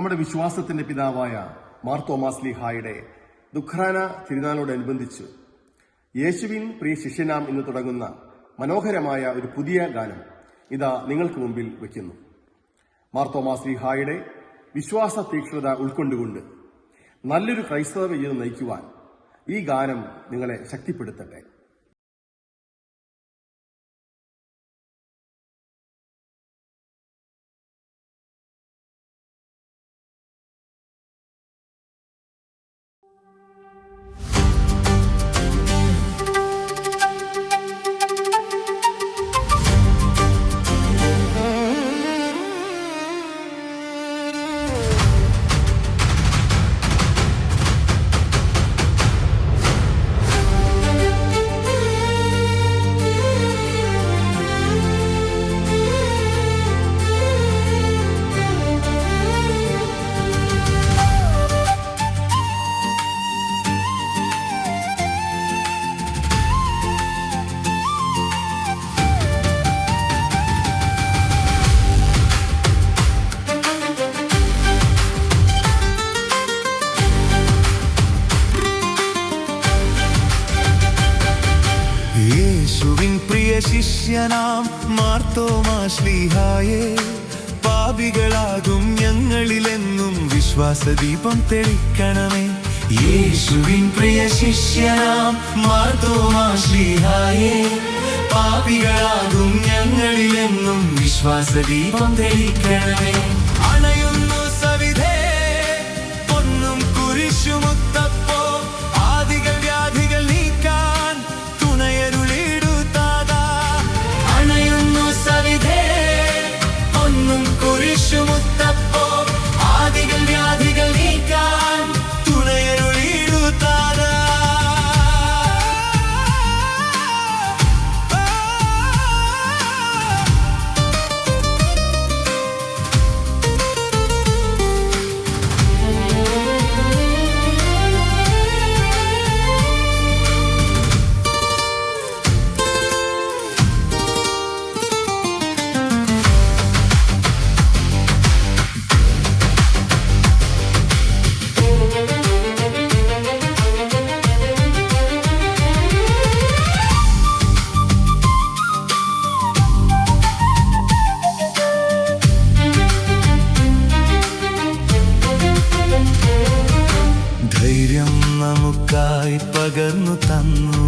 നമ്മുടെ വിശ്വാസത്തിന്റെ പിതാവായ മാർ തോമാസ് ശ്ലീഹായുടെ ദുഃഖ്രാന തിരുനാളോടനുബന്ധിച്ച് യേശുവിൻ പ്രിയ ശിഷ്യനാം എന്ന് തുടങ്ങുന്ന മനോഹരമായ ഒരു പുതിയ ഗാനം ഇതാ നിങ്ങൾക്ക് മുമ്പിൽ വയ്ക്കുന്നു. മാർ തോമാസ് ശ്ലീഹായുടെ വിശ്വാസ തീക്ഷ്ണത ഉൾക്കൊണ്ടുകൊണ്ട് നല്ലൊരു ക്രൈസ്തവ ജീവിതം നയിക്കുവാൻ ഈ ഗാനം നിങ്ങളെ ശക്തിപ്പെടുത്തട്ടെ. ശിഷ്യനാം മാർ തോമാസ് ശ്ലീഹായേ, പാപികളാകും ഞങ്ങളിലെന്നും വിശ്വാസദീപം തെളിക്കണമേ. യേശുവിൻ പ്രിയ ശിഷ്യനാം മാർ തോമാസ് ശ്ലീഹായേ, പാപികളാകും ഞങ്ങളിലെന്നും വിശ്വാസദീപം തെളിക്കണമേ. അണയുന്നു സവിധേ പൊന്നും കുരിശുമുത്തപ്പോ, ആദികൾ വ്യാധികൾ നീക്കാൻ തുണയരുളി. കുരിശുമുത്തപ്പോ ആദികൾ വ്യാധികൾ നീക്കാൻ തുണയരുളിടുത്താത. ധൈര്യം നമുക്കായി പകർന്നു തന്നു,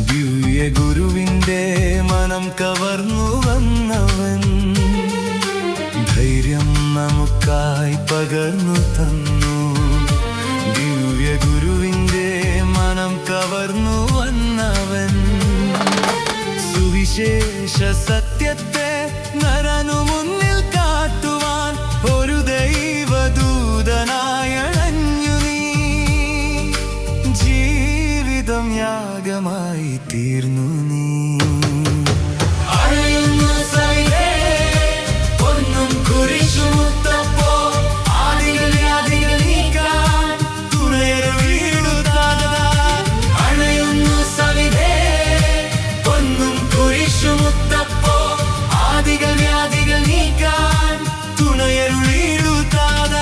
ദിവ്യ ഗുരുവിന്റെ മനം കവർന്നു വന്നവൻ. ധൈര്യം നമുക്കായി പകർന്നു തന്നു, ദിവ്യ ഗുരുവിന്റെ മനം കവർന്നു വന്നവൻ. സുവിശേഷ സത്യത്തെ നരനു മുന്നിൽ കാട്ടുവാൻ ഒരു ദൈവദൂതനായ ജീവിതം യാഗമായി തീർന്നു നീ. ഒന്നും കുരിശുമുത്തപ്പോ ആദികൾ വ്യാധികൾ നീക്കാൻ തുണയരുളിടുത്താത. അണയുന്നു സവിധേ ഒന്നും കുരിശുമുത്തപ്പോ ആദികൾ വ്യാധികൾ നീക്കാൻ തുണയരുളിടുത്താത.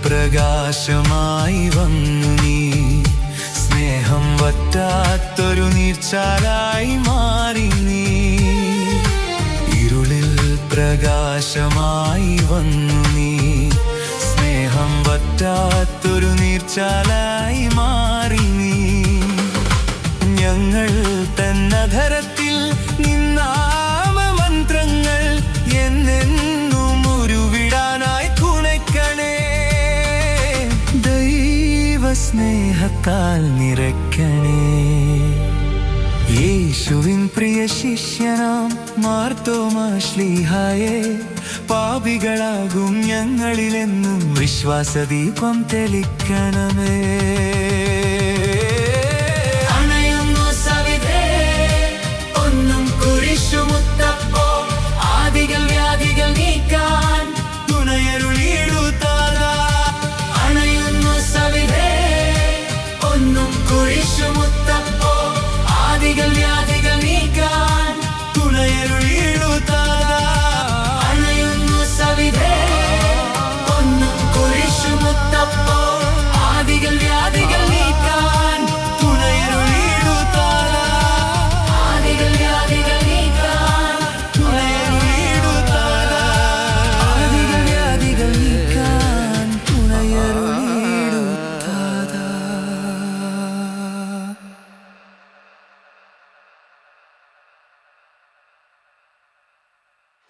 പ്രകാശമായി വന്നു നീ, സ്നേഹം വറ്റാത്തൊരു നീർച്ചാലായി മാറി നീ. ഇരുളിൽ പ്രകാശമായി വന്നു നീ, സ്നേഹം വറ്റാത്തൊരു നീർച്ചാലായി മാറി നീ. ഞങ്ങൾ തന്നധരത്തിൽ നിന്നാമ മന്ത്രങ്ങൾ എന്നെന്നും ഉരുവിടാനായി കുണയ്ക്കണേ. ദൈവസ്നേഹത്താൽ നിറയ്ക്കണേ. യേശുവിൻ പ്രിയ ശിഷ്യനാം മാർത്തോമാശ്ലീഹായെ, പാപികളാകും ഞങ്ങളിലെന്നും വിശ്വാസദീപം തെളിക്കണമേ.